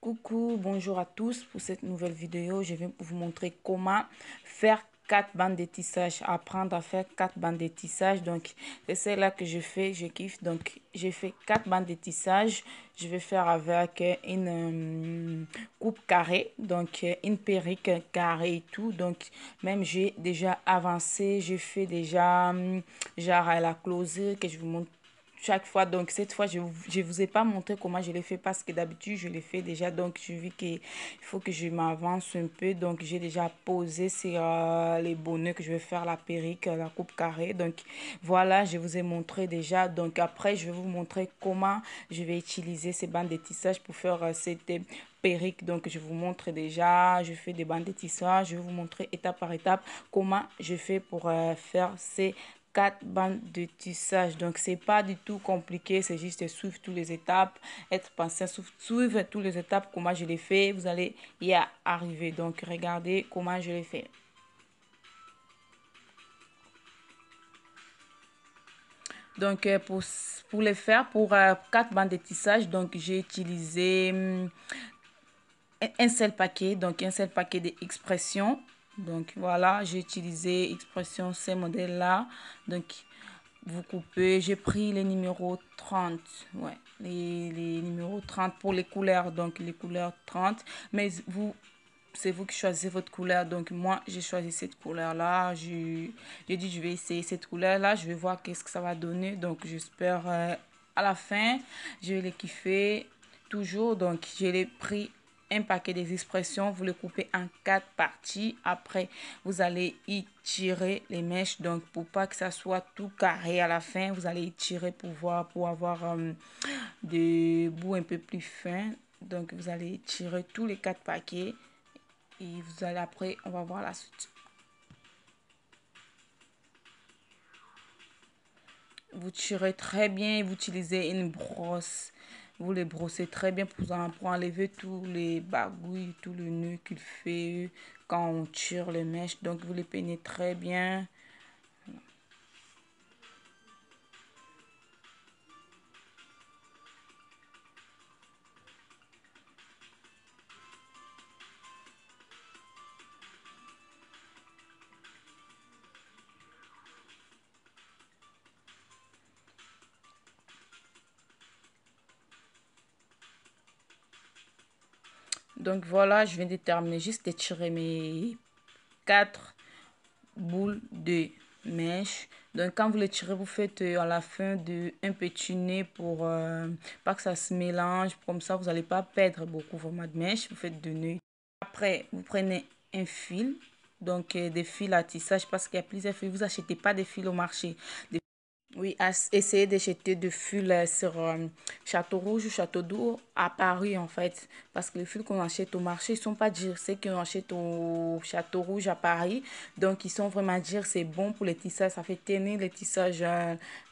Coucou, bonjour à tous. Pour cette nouvelle vidéo, je vais vous montrer comment faire 4 bandes de tissage, apprendre à faire 4 bandes de tissage. Donc c'est celle-là que je fais, je kiffe. Donc j'ai fait 4 bandes de tissage. Je vais faire avec une coupe carrée, donc une perruque carrée et tout. Donc même j'ai déjà avancé, j'ai fait déjà genre à la closure que je vous montre chaque fois. Donc cette fois je vous ai pas montré comment je l'ai fait parce que d'habitude je l'ai fait déjà. Donc je vis qu'il faut que je m'avance un peu. Donc j'ai déjà posé sur les bonnets que je vais faire, la perruque, la coupe carrée. Donc voilà, je vous ai montré déjà. Donc après je vais vous montrer comment je vais utiliser ces bandes de tissage pour faire cette perruque. Donc je vous montre déjà, je fais des bandes de tissage, je vais vous montrer étape par étape comment je fais pour faire ces 4 bandes de tissage. Donc c'est pas du tout compliqué, c'est juste suivre toutes les étapes, être patient, suivre toutes les étapes, comment je les fais, vous allez y arriver. Donc regardez comment je les fais. Donc pour les faire, pour 4 bandes de tissage, donc j'ai utilisé un seul paquet, donc un seul paquet d'expressions. Donc voilà, j'ai utilisé expression ces modèles là. Donc vous coupez, j'ai pris les numéros 30, ouais, les numéros 30 pour les couleurs, donc les couleurs 30, mais vous, c'est vous qui choisissez votre couleur. Donc moi j'ai choisi cette couleur là, j'ai dit je vais essayer cette couleur là, je vais voir qu'est-ce que ça va donner. Donc j'espère à la fin je vais les kiffer toujours. Donc je l'ai pris un paquet des expressions, vous le coupez en 4 parties. Après vous allez y tirer les mèches, donc pour pas que ça soit tout carré à la fin, vous allez y tirer pour avoir des bouts un peu plus fins. Donc vous allez tirer tous les 4 paquets et vous allez, après on va voir la suite. Vous tirez très bien, vous utilisez une brosse, vous les brossez très bien pour enlever tous les bagouilles, tout le nœud qu'il fait quand on tire les mèches. Donc vous les peignez très bien. Donc voilà, je viens de terminer juste de tirer mes 4 boules de mèche. Donc quand vous les tirez, vous faites à la fin un petit nez pour pas que ça se mélange. Comme ça, vous n'allez pas perdre beaucoup vraiment de mèche. Vous faites 2 nœuds. Après, vous prenez un fil, donc des fils à tissage parce qu'il y a plusieurs fils. Vous achetez pas des fils au marché. Oui, essayez d'acheter de fils sur Château Rouge ou Château d'Eau à Paris en fait. Parce que les fils qu'on achète au marché, ils sont pas durs. C'est qu'on achète au Château Rouge à Paris. Donc, ils sont vraiment durs. C'est bon pour les tissages. Ça fait tenir les tissages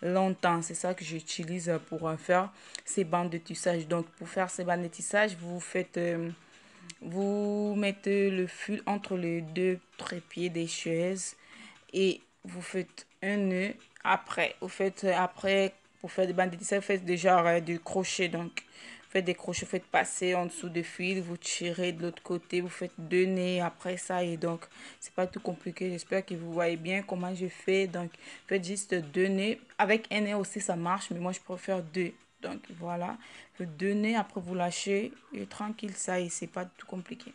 longtemps. C'est ça que j'utilise pour faire ces bandes de tissage. Donc, pour faire ces bandes de tissage, vous faites... vous mettez le fil entre les deux trépieds des chaises et vous faites un nœud. Après, vous faites après pour faire des bandes de tissage, vous faites déjà du crochet. Donc, vous faites des crochets, vous faites passer en dessous de fil, vous tirez de l'autre côté, vous faites 2 nœuds après ça et donc c'est pas tout compliqué. J'espère que vous voyez bien comment je fais. Donc, faites juste 2 nœuds. Avec un nœud aussi ça marche, mais moi je préfère deux. Donc voilà, vous donnez, après vous lâchez et tranquille, ça et c'est pas tout compliqué.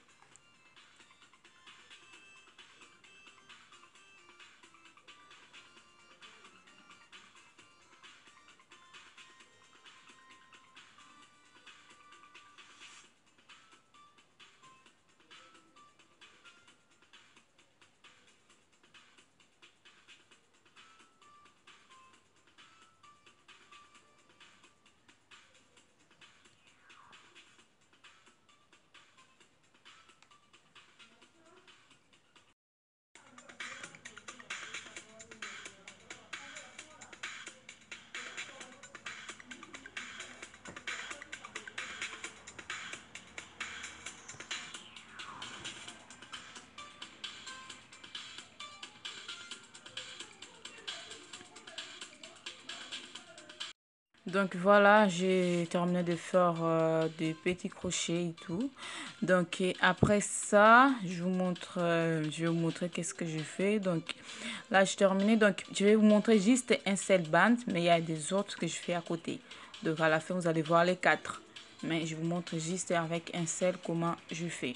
Donc voilà, j'ai terminé de faire des petits crochets et tout. Donc et après ça, je vais vous montrer qu'est-ce que je fais. Donc là, j'ai terminé. Donc je vais vous montrer juste un seul band, mais il y a des autres que je fais à côté. Donc à la fin, vous allez voir les 4. Mais je vous montre juste avec un seul comment je fais.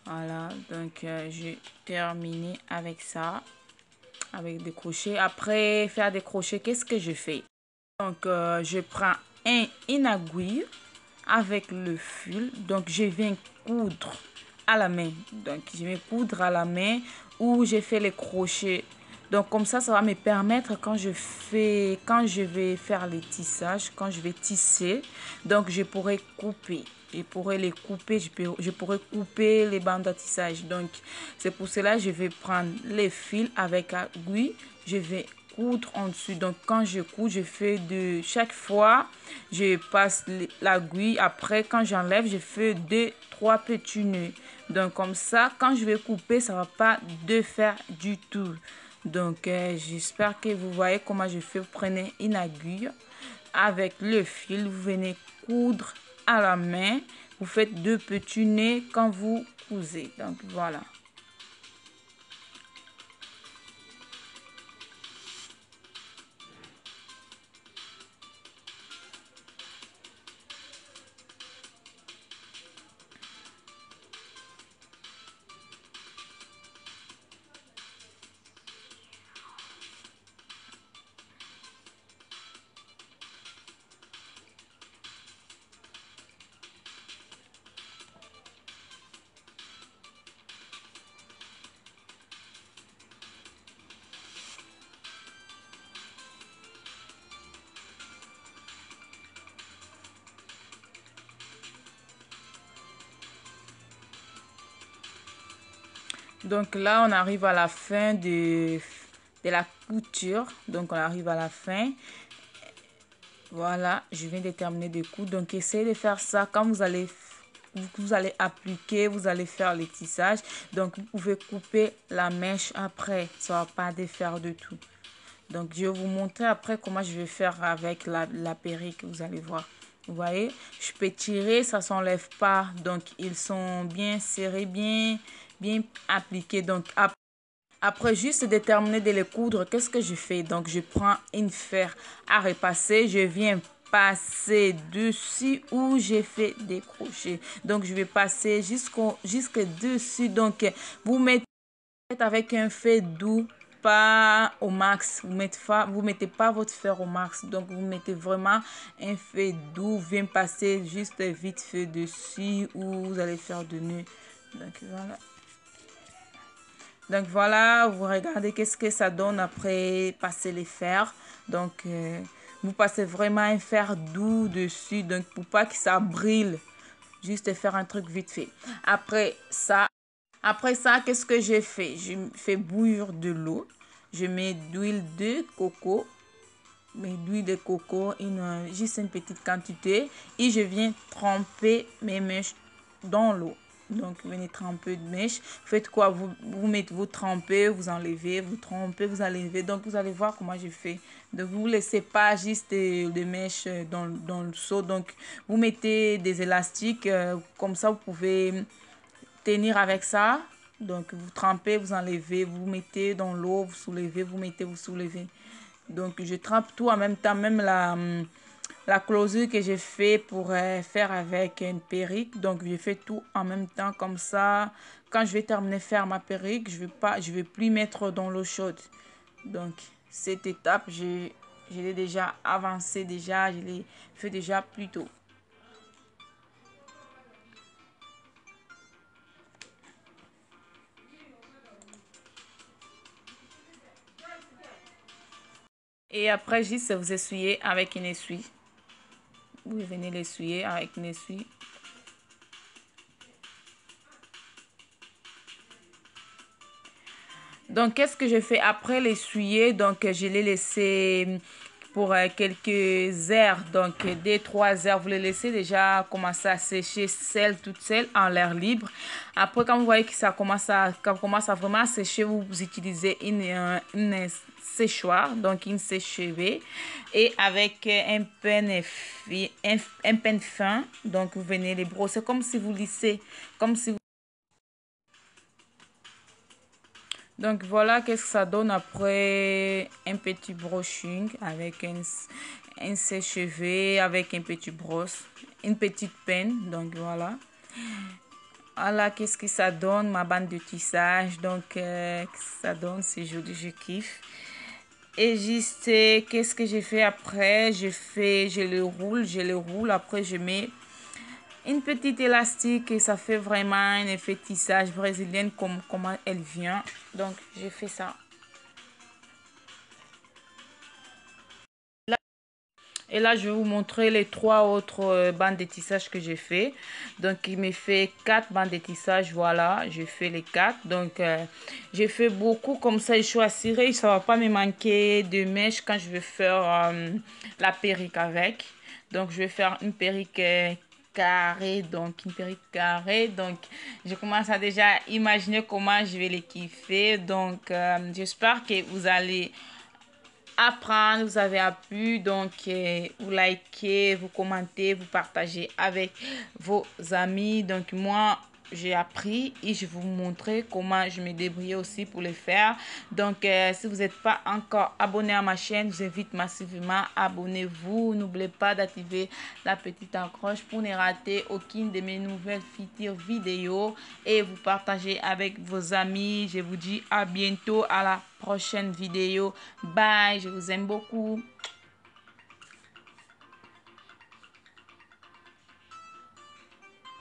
Voilà, donc j'ai terminé avec ça, avec des crochets. Après faire des crochets, qu'est-ce que je fais? Donc, je prends une aiguille avec le fil. Donc, je viens coudre à la main. Donc, je vais coudre à la main où j'ai fait les crochets. Donc, comme ça va me permettre quand je vais faire les tissages, quand je vais tisser, donc je pourrais couper. Je pourrais les couper, je pourrais couper les bandes de tissage. Donc, c'est pour cela que je vais prendre les fils avec aiguille. Je vais coudre en dessus. Donc, quand je couds, je fais de chaque fois, je passe l'aiguille. Après, quand j'enlève, je fais 2-3 petits nœuds. Donc, comme ça, quand je vais couper, ça va pas de faire du tout. Donc, j'espère que vous voyez comment je fais. Vous prenez une aiguille avec le fil, vous venez coudre à la main. Vous faites 2 petits nœuds quand vous cousez. Donc, voilà. Donc là, on arrive à la fin de la couture. Donc on arrive à la fin. Voilà, je viens de terminer de coudre. Donc essayez de faire ça quand vous allez appliquer, vous allez faire les tissages. Donc vous pouvez couper la mèche après. Ça va pas défaire de tout. Donc je vais vous montrer après comment je vais faire avec la perruque. Vous allez voir. Vous voyez, je peux tirer, ça s'enlève pas. Donc ils sont bien serrés, bien appliqués. Donc après juste de terminer de les coudre, qu'est-ce que je fais? Donc, je prends une fer à repasser. Je viens passer dessus où j'ai fait des crochets. Donc, je vais passer jusque dessus. Donc, vous mettez avec un fer doux, pas au max. Vous mettez pas votre fer au max. Donc, vous mettez vraiment un fer doux. Vient passer juste vite fait dessus où vous allez faire de nœuds. Donc, voilà. Donc voilà, vous regardez qu'est-ce que ça donne après passer les fers. Donc vous passez vraiment un fer doux dessus, donc pour pas que ça brille. Juste faire un truc vite fait. Après ça, qu'est-ce que j'ai fait? Je fais bouillir de l'eau. Je mets d'huile de coco. Mais d'huile de coco, juste une petite quantité. Et je viens tremper mes mèches dans l'eau. Donc, venez tremper de mèche. Faites quoi? Vous trempez, vous enlevez, vous trempez, vous enlevez. Donc, vous allez voir comment je fais. Donc, vous ne laissez pas juste des mèches dans le seau. Donc, vous mettez des élastiques. Comme ça, vous pouvez tenir avec ça. Donc, vous trempez, vous enlevez, vous mettez dans l'eau, vous soulevez, vous mettez, vous soulevez. Donc, je trempe tout en même temps, même la closure que j'ai fait pour faire avec une perruque. Donc, je fais tout en même temps comme ça. Quand je vais terminer de faire ma perruque, je vais plus mettre dans l'eau chaude. Donc, cette étape, je l'ai déjà avancé déjà, je l'ai fait déjà plus tôt. Et après, juste vous essuyez avec une essuie. Vous venez l'essuyer avec une essuie. Donc, qu'est-ce que je fais après l'essuyer? Donc, je l'ai laissé pour quelques heures, donc 2-3 heures. Vous les laissez déjà commencer à sécher toutes seules en l'air libre. Après, quand vous voyez que ça commence à vraiment sécher, vous utilisez une séchoir, donc une sèche-cheveux, et avec un peigne fin, donc vous venez les brosser comme si vous lissez, comme si vous... Donc voilà qu'est-ce que ça donne après un petit brushing avec un sèche-cheveux, avec un petit brosse, une petite peigne. Donc voilà. Voilà qu'est-ce que ça donne, ma bande de tissage. Donc ça donne, c'est joli, je kiffe. Et juste, qu'est-ce que j'ai fait après? Je le roule. Après, je mets une petite élastique et ça fait vraiment un effet tissage brésilien comme comment elle vient. Donc, j'ai fait ça. Et là, je vais vous montrer les 3 autres bandes de tissage que j'ai fait. Donc, il me fait 4 bandes de tissage. Voilà, j'ai fait les 4. Donc, j'ai fait beaucoup comme ça. Je suis assurée, ça ne va pas me manquer de mèches quand je vais faire la perruque avec. Donc, je vais faire une perruque carrée. Donc, une perruque carrée. Donc, je commence à déjà imaginer comment je vais les kiffer. Donc, j'espère que vous allez apprendre, vous avez appris, donc vous likez, vous commentez, vous partagez avec vos amis. Donc moi j'ai appris et je vais vous montrer comment je me débrouille aussi pour le faire. Donc si vous n'êtes pas encore abonné à ma chaîne, je vous invite massivement, abonnez-vous. N'oubliez pas d'activer la petite accroche pour ne rater aucune de mes nouvelles futures vidéos et vous partagez avec vos amis. Je vous dis à bientôt, à la prochaine vidéo. Bye, je vous aime beaucoup.